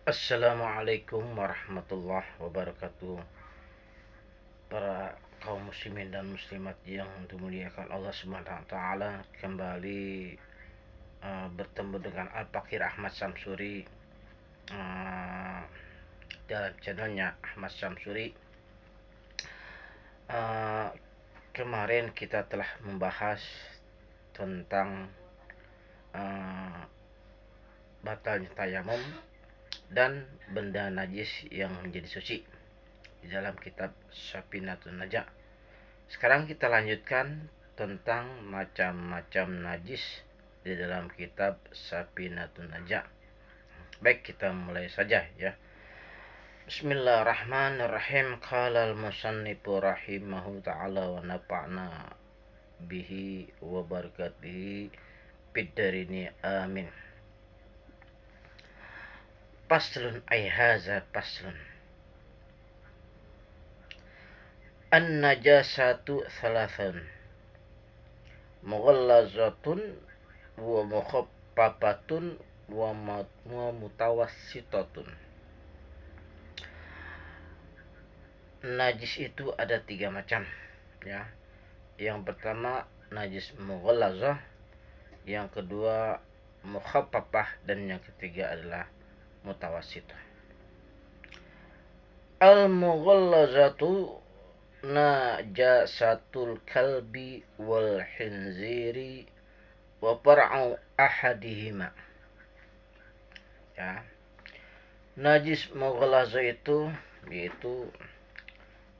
Assalamualaikum warahmatullahi wabarakatuh. Para kaum muslimin dan muslimat yang dimuliakan Allah Subhanahu wa taala, kembali bertemu dengan Al-Fakir Ahmad Samsuri uh, dalam channelnya Ahmad Samsuri. Uh, Kemarin kita telah membahas tentang uh, batalnya tayamum dan benda najis yang menjadi suci di dalam kitab Safinatun Najah. Sekarang kita lanjutkan tentang macam-macam najis di dalam kitab Safinatun Najah. Baik, kita mulai saja ya. Bismillahirrahmanirrahim. Qala al-musannifu rahimahu ta'ala wa nafa'na bihi wa barakatihi fid darini amin. Paslun ay haza paslun. An-najasatu thalathun mughallazatun wa mukhaffafatun wa mutawassitatun. Najis itu ada 3 macam ya. Yang pertama najis mughallazah, yang kedua mukhaffafah, dan yang ketiga adalah mutawassitah. Al-mughallazatu najasatul kalbi wal khinziri wa far'u ahadihima. Ya. Najis mughallaza itu yaitu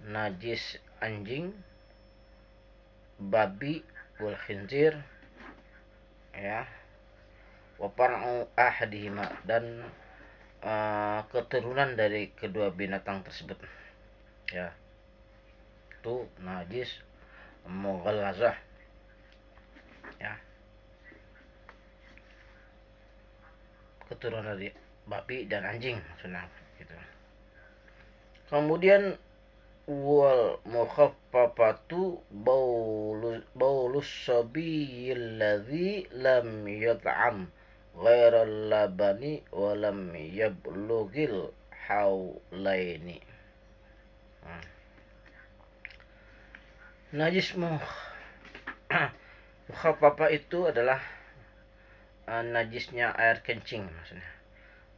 najis anjing, babi, wal khinzir, ya, wa far'u ahadihima, dan keturunan dari kedua binatang tersebut. Ya. Itu najis mughallazah. Ya. Keturunan dari babi dan anjing maksudnya gitu. Kemudian wal mukhaffafatu baulus sabiyil ladzi lam yat'am ghairal labani wa lam yablughil haulaini. Najis mukhaffafah itu adalah najisnya air kencing maksudnya.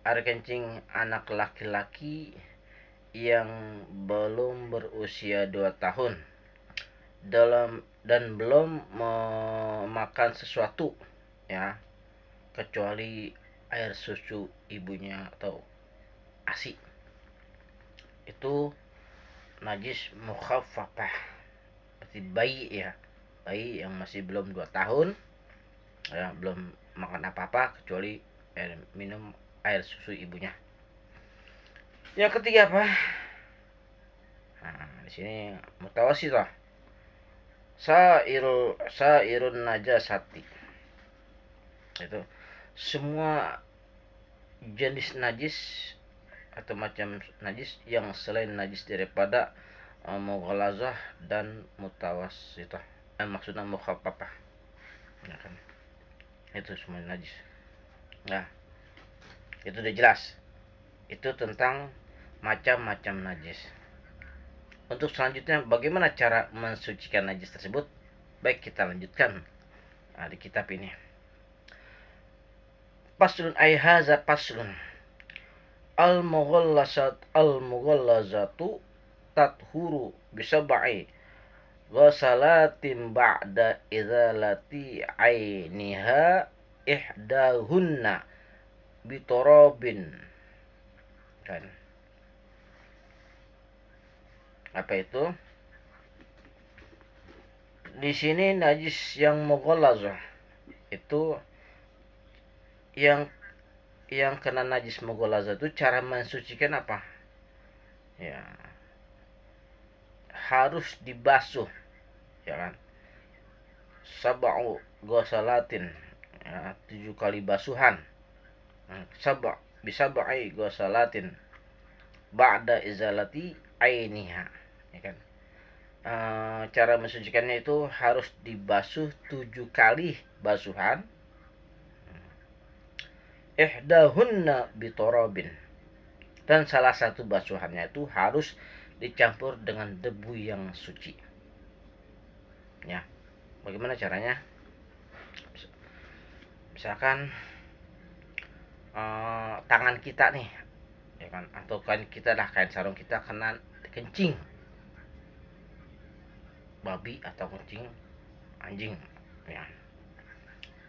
Air kencing anak laki-laki yang belum berusia 2 tahun dan belum memakan sesuatu ya, kecuali air susu ibunya atau ASI. Itu najis mukhaffafah. Berarti bayi ya, bayi yang masih belum 2 tahun ya, belum makan apa-apa kecuali minum air susu ibunya. Yang ketiga apa? Nah, di sini mutawassithah. Sairun najasati. Itu semua jenis najis atau macam najis yang selain najis daripada mughallazah dan mutawassithah. Maksudnya mukhaffafah. Ya kan? Itu semua najis. Nah, itu udah jelas. Itu tentang macam-macam najis. Untuk selanjutnya bagaimana cara mensucikan najis tersebut? Baik, kita lanjutkan di kitab ini. Paslun ay haza paslun. Al-mughallazatu tathuru bisab'i ghasalatin ba'da izalati ainiha ihdahunna bitorobin. Kan? Apa itu? Di sini najis yang mughallazah itu yang kena najis mughallazah itu cara mensucikan apa? Ya, harus dibasuh, ya kan? Sab'u ghasalatin, ya, 7 kali basuhan. Bisab'i ghasalatin ba'da izalati ainiha, ya kan? Cara mensucikannya itu harus dibasuh 7 kali basuhan. Ihdahunna bitorobin, Dan salah satu basuhannya itu harus dicampur dengan debu yang suci. Ya, bagaimana caranya? Misalkan tangan kita nih, ya kan, atau kain kita lah, kain sarung kita kena kencing babi atau kencing anjing, ya.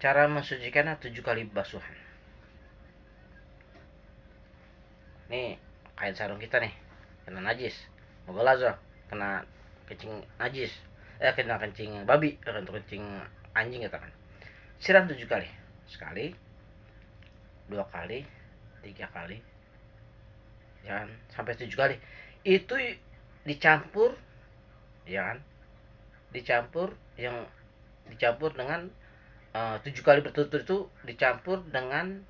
Cara mensucikannya 7 kali basuhan. Nih kain sarung kita nih kena najis, mogolazo, kena kencing najis, kena kencing babi atau kencing anjing katakan, siram 7 kali, sekali, 2 kali, 3 kali, jangan sampai 7 kali. Itu dicampur, ya kan, dicampur dengan 7 kali berturut-turut itu dicampur dengan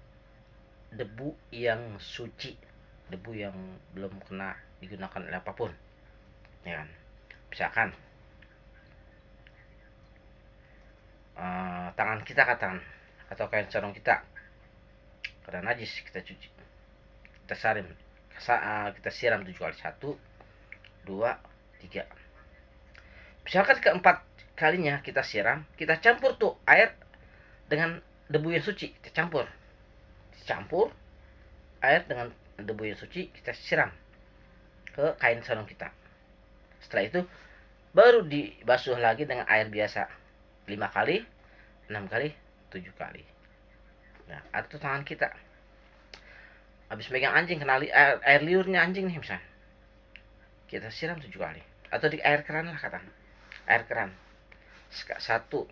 debu yang suci, debu yang belum kena digunakan oleh apapun, ya kan. Misalkan tangan kita katakan atau kain sarung kita kena najis, kita cuci, kita sarim, kita siram 7 kali, 1, 2, 3. Misalkan keempat kalinya kita siram, kita campur tuh air dengan debu yang suci, kita campur air dengan debu yang suci, kita siram ke kain sarung kita. Setelah itu baru dibasuh lagi dengan air biasa 5 kali, 6 kali, 7 kali. Nah, atau tangan kita habis megang anjing, kena air liurnya anjing nih misalnya, kita siram 7 kali, atau di air keran lah kata, air keran, 1, 2,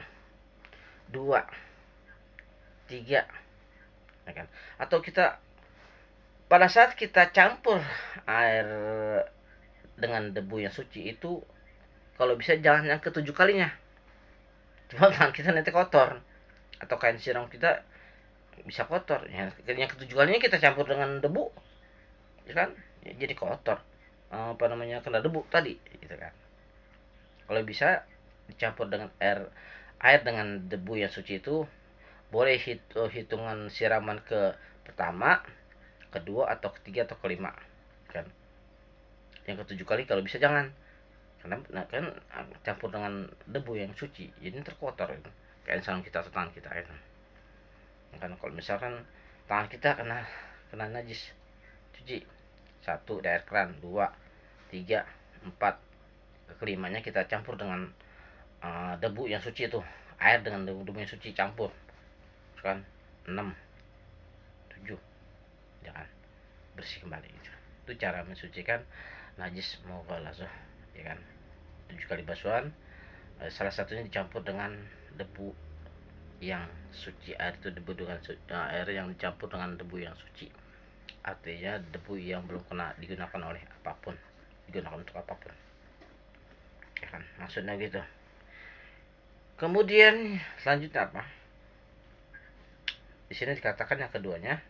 3, ya kan. Atau kita pada saat kita campur air dengan debu yang suci itu, kalau bisa jangan yang ke-7 kalinya, cuma tangan kita nanti kotor atau kain siram kita bisa kotor. Yang ke-7 kalinya kita campur dengan debu, ya kan, ya, jadi kotor, kena debu tadi, gitu kan. Kalau bisa dicampur dengan air dengan debu yang suci itu, boleh hitungan siraman ke pertama, kedua, atau ketiga, atau kelima, kan. Yang ke-7 kali kalau bisa jangan, karena kan campur dengan debu yang suci, jadi terkotor itu kain sarung kita atau tangan kita itu. Kan kalau misalkan tangan kita kena najis, cuci, 1 di air keran, 2, 3, 4, kelimanya kita campur dengan debu yang suci itu, air dengan debu yang suci campur, kan, 6, 7, jangan, bersih kembali. Itu cara mensucikan najis mogolazo, ya kan. 7 kali basuhan, salah satunya dicampur dengan debu yang suci. Air itu debu dengan air yang dicampur dengan debu yang suci, artinya debu yang belum kena digunakan oleh apapun, digunakan untuk apapun, ya kan, maksudnya gitu. Kemudian selanjutnya apa? Di sini dikatakan yang keduanya,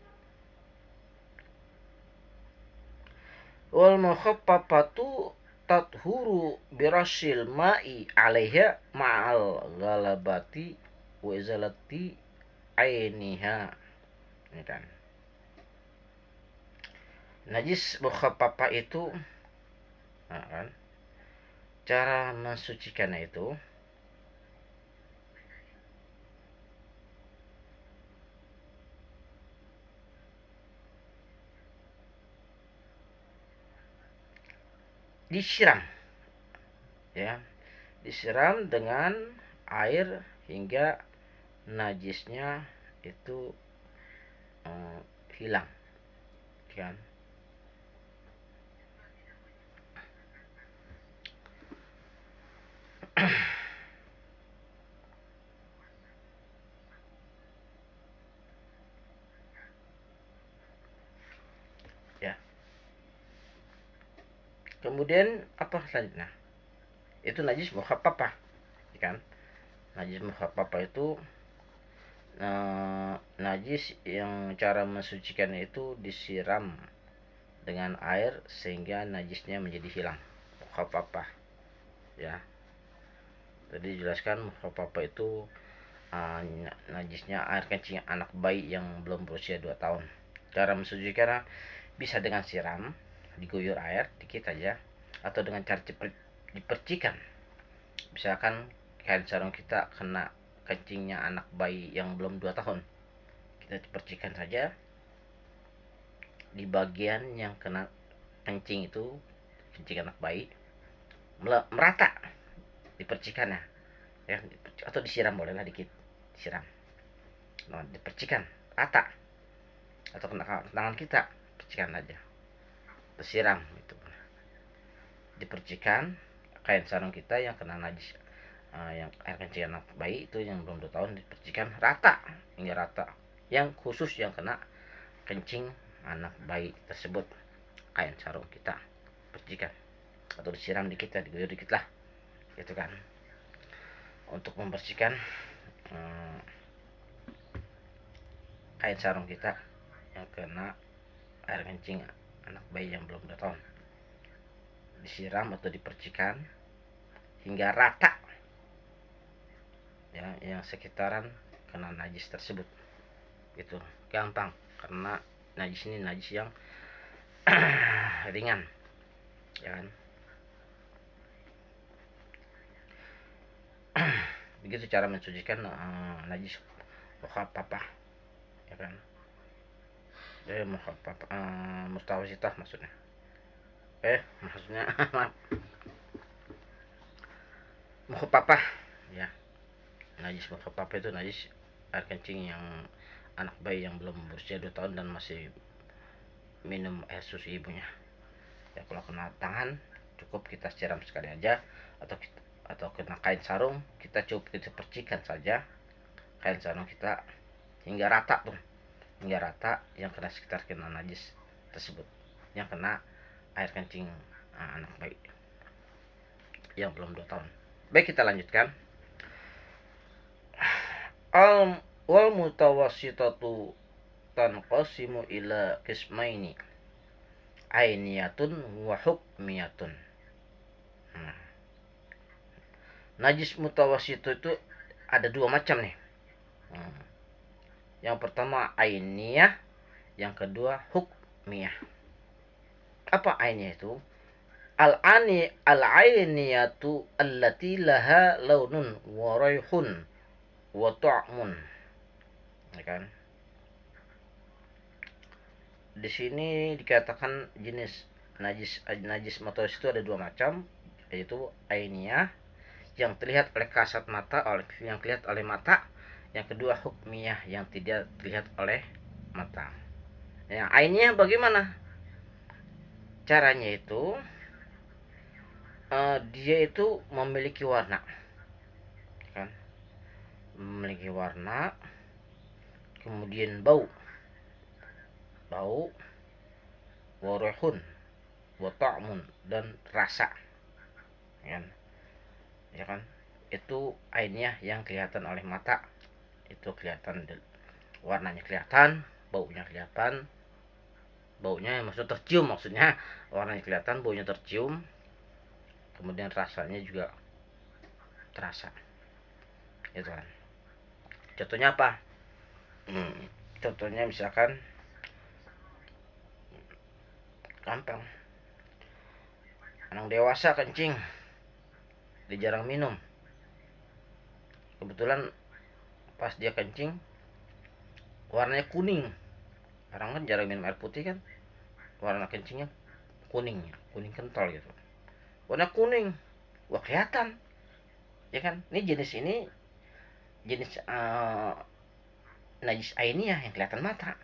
wal mukhaffafatu tathuru birasil ma'i alaiha ma'al ghalabati wa izalati ainiha, ini kan. Najis mukhaffafah itu, nah kan, cara mensucikannya itu disiram, ya, disiram dengan air hingga najisnya itu hilang, kan. Ya, kemudian apa selanjutnya? Itu najis mukhaffafah, kan. Najis mukhaffafah itu najis yang cara mensucikannya itu disiram dengan air sehingga najisnya menjadi hilang, mukhaffafah, ya. Tadi dijelaskan mukhaffafah itu najisnya air kencing anak bayi yang belum berusia 2 tahun. Cara mensucikannya Bisa dengan siram, diguyur air dikit aja, atau dengan cara dipercikan. Misalkan kain sarung kita kena kencingnya anak bayi yang belum 2 tahun, kita dipercikan saja di bagian yang kena kencing itu, kencing anak bayi, merata dipercikannya ya, atau disiram bolehlah dikit, disiram, nah, dipercikan rata, atau kena tangan kita, percikan aja, disiram itu, dipercikan kain sarung kita yang kena najis, yang air kencing anak bayi itu yang belum 2 tahun, dipercikan rata hingga rata, yang khusus yang kena kencing anak bayi tersebut, kain sarung kita percikan atau disiram dikit ya, diguyur dikit lah gitu kan, untuk membersihkan kain sarung kita yang kena air kencing anak bayi yang belum 2 tahun, disiram atau dipercikan hingga rata ya, yang sekitaran kena najis tersebut. Itu gampang, karena najis ini najis yang ringan ya kan. Begitu cara mensucikan najis mukhaffafah ya kan, mustawasitah maksudnya, maksudnya mukhaffafah ya. Najis mukhaffafah itu najis air kencing yang anak bayi yang belum berusia 2 tahun dan masih minum air susu ibunya ya. Kalau kena tangan cukup kita siram sekali aja, atau kena kain sarung kita cukup kita percikan saja kain sarung kita hingga rata tuh, hingga rata yang kena sekitar kena najis tersebut, yang kena air kencing anak bayi yang belum 2 tahun. Baik, kita lanjutkan. Wal mutawassitatu tanqasimu ila qismaini, ainiyatun wa hukmiyatun. Najis mutawassit itu ada 2 macam nih. Yang pertama ainiyah, yang kedua hukmiyah. Apa ainiyah itu? Al-ainiyatu allati laha launun wa raihun wa ta'mun. Ya kan? Di sini dikatakan jenis najis mutawassit itu ada 2 macam, yaitu ainiyah yang terlihat oleh kasat mata, yang terlihat oleh mata, yang kedua hukmiyah yang tidak terlihat oleh mata. Yang ainiyah bagaimana caranya? Itu dia itu memiliki warna kan, memiliki warna, kemudian bau, warehun, wata'mun, dan rasa kan, ya kan. Itu ainnya yang kelihatan oleh mata, itu kelihatan warnanya, kelihatan baunya, kelihatan baunya maksud tercium, maksudnya warnanya kelihatan, baunya tercium, kemudian rasanya juga terasa itu kan. Contohnya apa? Contohnya misalkan gampang, anak dewasa kencing, dia jarang minum, kebetulan pas dia kencing warnanya kuning, orang kan jarang minum air putih kan, warna kencingnya kuning kental gitu, warna kuning, wah kelihatan ya kan. Ini jenis najis ainiyah yang kelihatan mata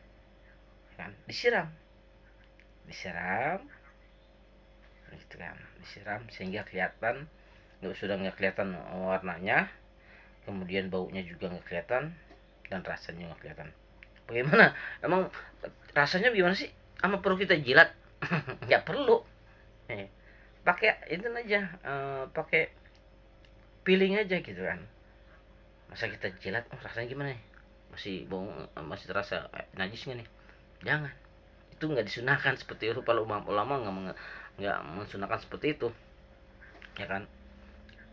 kan. Disiram gitu kan, disiram sehingga kelihatan, sudah nggak kelihatan warnanya, kemudian baunya juga nggak kelihatan, dan rasanya nggak kelihatan. Bagaimana emang rasanya gimana sih? Sama perlu kita jilat? Nggak perlu, pakai itu aja, pakai peeling aja gitu kan. Masa kita jilat, rasanya gimana nih, masih bau, masih terasa najis nggak nih? Jangan, itu nggak disunahkan seperti itu. Para ulama nggak mensunahkan seperti itu ya kan.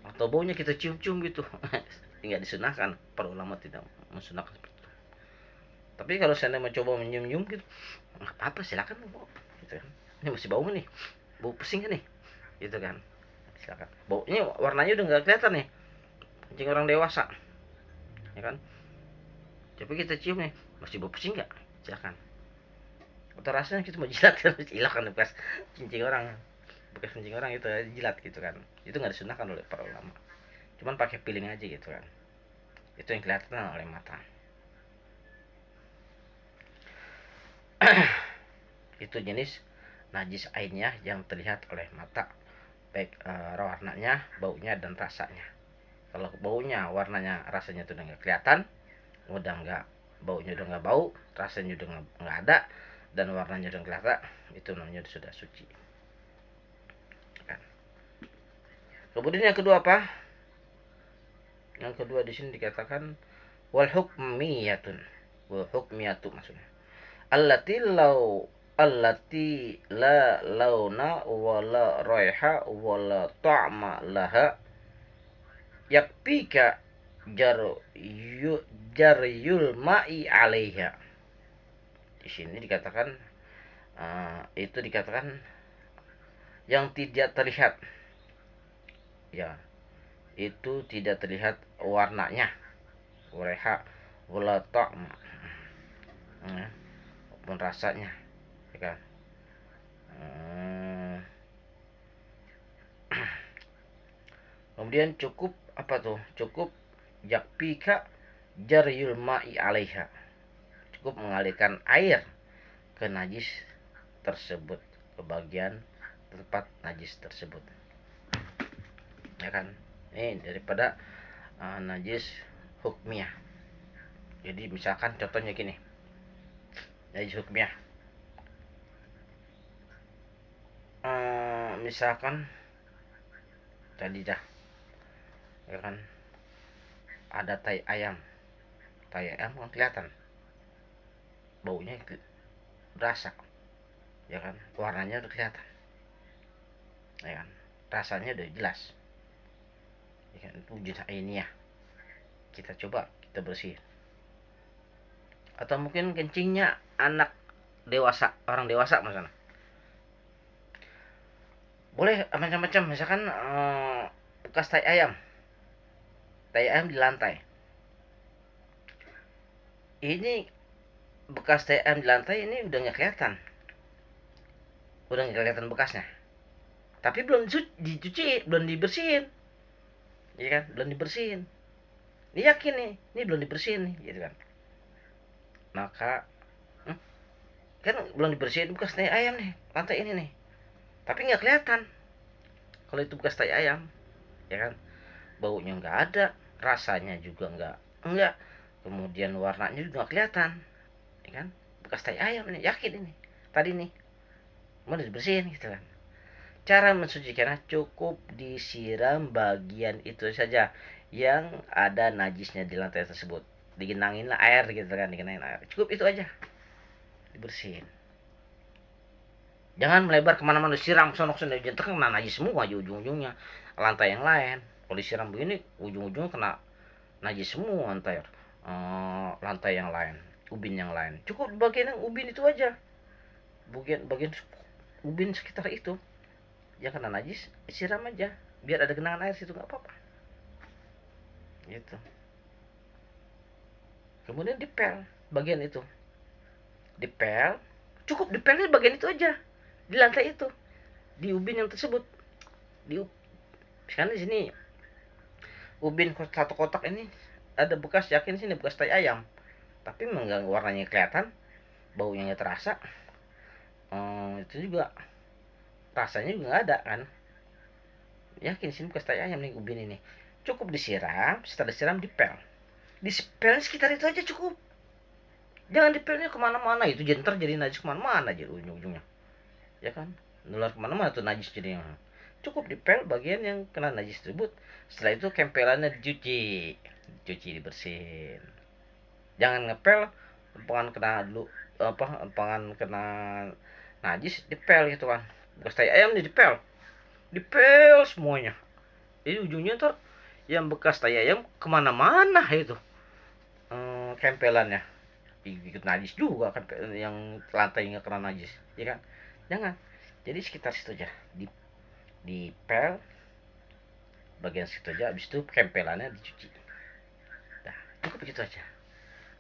Atau baunya kita cium-cium gitu nggak disunahkan, para ulama tidak mensunahkan seperti itu. Tapi kalau saya mencoba menyium-nyium gitu, nggak apa-apa, silakan. gitu kan. Ini masih bau nih, bau pusing kan nih, gitu kan. Silakan, baunya warnanya udah nggak kelihatan nih, kencing orang dewasa, ya kan. Coba kita cium nih, masih bau pusing nggak? Silakan. Atau rasanya kita mau jilat kan, hilang kan bekas kencing orang, bekas kencing orang itu jilat gitu kan. Itu nggak disunahkan oleh para ulama, cuman pakai piling aja gitu kan. Itu yang kelihatan oleh mata. Itu jenis najis ainnya yang terlihat oleh mata, baik warnanya, baunya, dan rasanya. Kalau baunya, warnanya, rasanya itu udah nggak kelihatan, udah nggak, baunya udah nggak bau, rasanya udah nggak ada, dan warnanya udah kelihatan, itu namanya sudah suci. Kan. Kemudian yang kedua apa? Yang kedua di sini dikatakan wal hukmiyatun. Wal hukmiyatu maksudnya. Allati la launa wala raiha wala ta'ma laha yakfika jaryul ma'i alaiha. Di sini dikatakan itu dikatakan yang tidak terlihat, ya, itu tidak terlihat warnanya, raiha wala ta'ma, maupun rasanya, ya kan. Kemudian cukup apa tuh? Cukup yakfika jaryul ma'i alaiha. Cukup mengalirkan air ke najis tersebut, ke bagian tempat najis tersebut. Ya kan? Ini daripada najis hukmiyah. Jadi misalkan contohnya gini. Najis hukmiyah. Misalkan tadi dah, ya kan, ada tai ayam kan kelihatan, baunya berasa, ya kan, warnanya udah kelihatan, ya kan, rasanya udah jelas, ya kan, itu wujud ainiyah. Kita coba kita bersih. Atau mungkin kencingnya anak dewasa, orang dewasa misalnya, boleh macam-macam. Misalkan bekas tai ayam di lantai. Ini bekas tai ayam di lantai ini udah nggak kelihatan, bekasnya. Tapi belum dicuci, belum dibersihin, ya kan, belum dibersihin. Ini yakin nih, ini belum dibersihin nih, gitu kan. Maka kan belum dibersihin bekas tai ayam nih, lantai ini nih. Tapi nggak kelihatan kalau itu bekas tai ayam, ya kan. Baunya nggak ada, rasanya juga nggak, kemudian warnanya juga nggak kelihatan, ya kan. Bekas tai ayam nih, yakin ini tadi nih mau dibersihin gitu kan. Cara mensucikannya cukup disiram bagian itu saja yang ada najisnya di lantai tersebut, digenangin lah air gitu kan, digenangin air, cukup itu aja, dibersihin. Jangan melebar kemana-mana, siram sono-sono, jangan kena najis semua aja ujung-ujungnya lantai yang lain. Kalau disiram begini ujung-ujungnya kena najis semua lantai yang lain, ubin yang lain. Cukup bagian yang ubin itu aja, bagian ubin sekitar itu, ya kena najis, siram aja biar ada genangan air situ, nggak apa-apa gitu. Kemudian dipel bagian itu, dipel, cukup dipelnya bagian itu aja, di lantai itu, di ubin yang tersebut. Sekarang di sini ubin satu kotak ini ada bekas, yakin sini bekas tai ayam, tapi mengganggu, warnanya kelihatan, baunya nggak terasa, itu juga rasanya juga nggak ada kan, yakin sini bekas tai ayam nih ubin ini. Cukup disiram, setelah disiram dipel sekitar itu aja cukup. Jangan dipelnya kemana-mana, itu jenter jadi najis kemana-mana aja ujung-ujungnya, ya kan, nular kemana-mana tuh najis jadinya. Cukup dipel bagian yang kena najis tersebut. Setelah itu kempelannya dicuci, dibersihin. Jangan ngepel empangan kena dulu, empangan kena najis dipel gitu kan. Bekas tai ayam nih dipel semuanya. Jadi ujungnya ntar yang bekas tai ayam kemana-mana itu kempelannya ikut najis juga kan, yang lantainya kena najis, ya kan. Jangan. Jadi sekitar situ aja, di pel bagian situ aja, habis itu kempelannya dicuci. Nah, cukup begitu aja.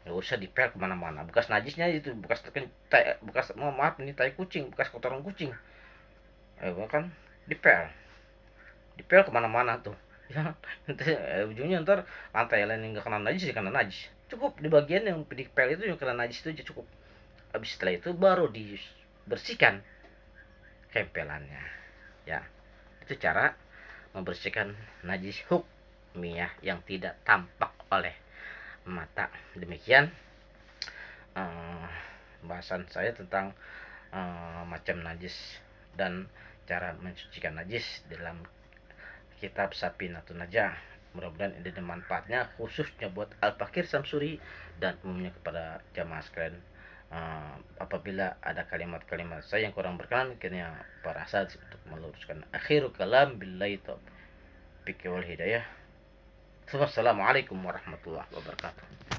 Nggak usah dipel kemana-mana. Bekas najisnya itu, bekas, maaf ini tai kucing, bekas kotoran kucing, kan dipel, dipel kemana-mana tuh. Ya, nanti ujungnya ntar lantai lain yang nggak kena najis ya kena najis. Cukup di bagian yang dipel itu yang kena najis itu aja cukup. Habis setelah itu baru dibersihkan kempelannya. Ya, itu cara membersihkan najis hukmiyah yang tidak tampak oleh mata. Demikian uh, bahasan saya tentang macam najis dan cara mensucikan najis dalam kitab Safinatun Najah. Mudah-mudahan ini ada manfaatnya khususnya buat Al-Fakir Samsuri dan umumnya kepada jamaah sekalian. Apabila ada kalimat-kalimat saya yang kurang berkenan, kiranya para asal untuk meluruskan. Akhirul kalam billahi taufiq wal hidayah. Wassalamualaikum warahmatullahi wabarakatuh.